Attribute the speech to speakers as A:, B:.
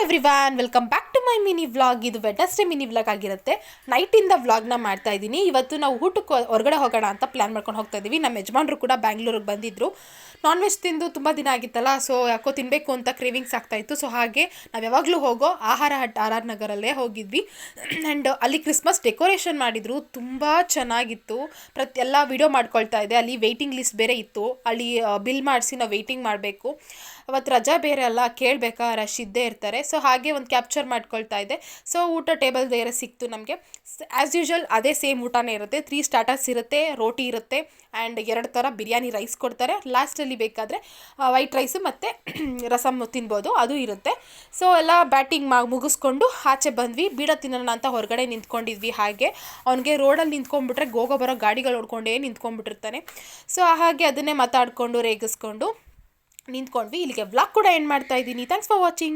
A: Everyone, welcome back to my mini vlog. ಇದು Wednesday mini vlog ಆಗಿರುತ್ತೆ. ನೈಟಿಂದ ವ್ಲಾಗ್ನ ಮಾಡ್ತಾ ಇದ್ದೀನಿ. ಇವತ್ತು ನಾವು ಊಟಕ್ಕೆ ಹೊರಗಡೆ ಹೋಗೋಣ ಅಂತ ಪ್ಲ್ಯಾನ್ ಮಾಡ್ಕೊಂಡು ಹೋಗ್ತಾ ಇದ್ದೀವಿ. ನಮ್ಮ ಯಜಮಾನ್ರು ಕೂಡ ಬ್ಯಾಂಗ್ಳೂರಿಗೆ ಬಂದಿದ್ದರು. ನಾನ್ ವೆಜ್ ತಿಂದು ತುಂಬ ದಿನ ಆಗಿತ್ತಲ್ಲ, ಸೊ ಯಾಕೋ ತಿನ್ನಬೇಕು ಅಂತ ಕ್ರೇವಿಂಗ್ಸ್ ಆಗ್ತಾಯಿತ್ತು. ಸೊ ಹಾಗೆ ನಾವು ಯಾವಾಗಲೂ ಹೋಗೋ ಆಹಾರ ಹಟ್ ಆರ್ ಆರ್ ನಗರಲ್ಲೇ ಹೋಗಿದ್ವಿ. ಆ್ಯಂಡ್ ಅಲ್ಲಿ ಕ್ರಿಸ್ಮಸ್ ಡೆಕೋರೇಷನ್ ಮಾಡಿದರು, ತುಂಬ ಚೆನ್ನಾಗಿತ್ತು. ಎಲ್ಲ ವೀಡಿಯೋ ಮಾಡ್ಕೊಳ್ತಾ ಇದೆ. ಅಲ್ಲಿ ವೆಯ್ಟಿಂಗ್ ಲಿಸ್ಟ್ ಬೇರೆ ಇತ್ತು. ಅಲ್ಲಿ ಬಿಲ್ ಮಾಡಿಸಿ ನಾವು ವೆಯ್ಟಿಂಗ್ ಮಾಡಬೇಕು. ಅವತ್ತು ರಜಾ ಬೇರೆ ಅಲ್ಲ, ಕೇಳಬೇಕಾ, ರಶ್ ಇದ್ದೇ ಇರ್ತಾರೆ. ಸೊ ಹಾಗೆ ಒಂದು ಕ್ಯಾಪ್ಚರ್ ಮಾಡ್ಕೊಳ್ತಾ ಇದೆ. ಸೊ ಊಟ ಟೇಬಲ್ ಬೇರೆ ಸಿಕ್ತು ನಮಗೆ. ಆ್ಯಸ್ ಯೂಶ್ವಲ್ ಅದೇ ಸೇಮ್ ಊಟನೇ ಇರುತ್ತೆ. 3 ಸ್ಟಾರ್ಟರ್ಸ್ ಇರುತ್ತೆ, ರೋಟಿ ಇರುತ್ತೆ, ಆ್ಯಂಡ್ 2 ಥರ ಬಿರಿಯಾನಿ ರೈಸ್ ಕೊಡ್ತಾರೆ. ಲಾಸ್ಟಲ್ಲಿ ಬೇಕಾದರೆ ವೈಟ್ ರೈಸು ಮತ್ತು ರಸಮ್ ತಿನ್ಬೋದು, ಅದು ಇರುತ್ತೆ. ಸೊ ಎಲ್ಲ ಬ್ಯಾಟಿಂಗ್ ಮುಗಿಸ್ಕೊಂಡು ಆಚೆ ಬಂದ್ವಿ. ಬೀಡ ತಿನ್ನೋಣ ಅಂತ ಹೊರಗಡೆ ನಿಂತ್ಕೊಂಡಿದ್ವಿ. ಹಾಗೆ ಅವ್ನಿಗೆ ರೋಡಲ್ಲಿ ನಿಂತ್ಕೊಂಡ್ಬಿಟ್ರೆ ಹೋಗೋ ಬರೋ ಗಾಡಿಗಳು ಹೊಡ್ಕೊಂಡೇ ನಿಂತ್ಕೊಂಡ್ಬಿಟ್ಟಿರ್ತಾನೆ. ಸೊ ಹಾಗೆ ಅದನ್ನೇ ಮಾತಾಡಿಕೊಂಡು ರೇಗಿಸ್ಕೊಂಡು ನಿಂತ್ಕೊಂಡ್ವಿ. ಇಲ್ಲಿಗೆ ವ್ಲಾಗ್ ಕೂಡ ಎಂಡ್ ಮಾಡ್ತಾ ಇದ್ದೀನಿ. Thanks for watching.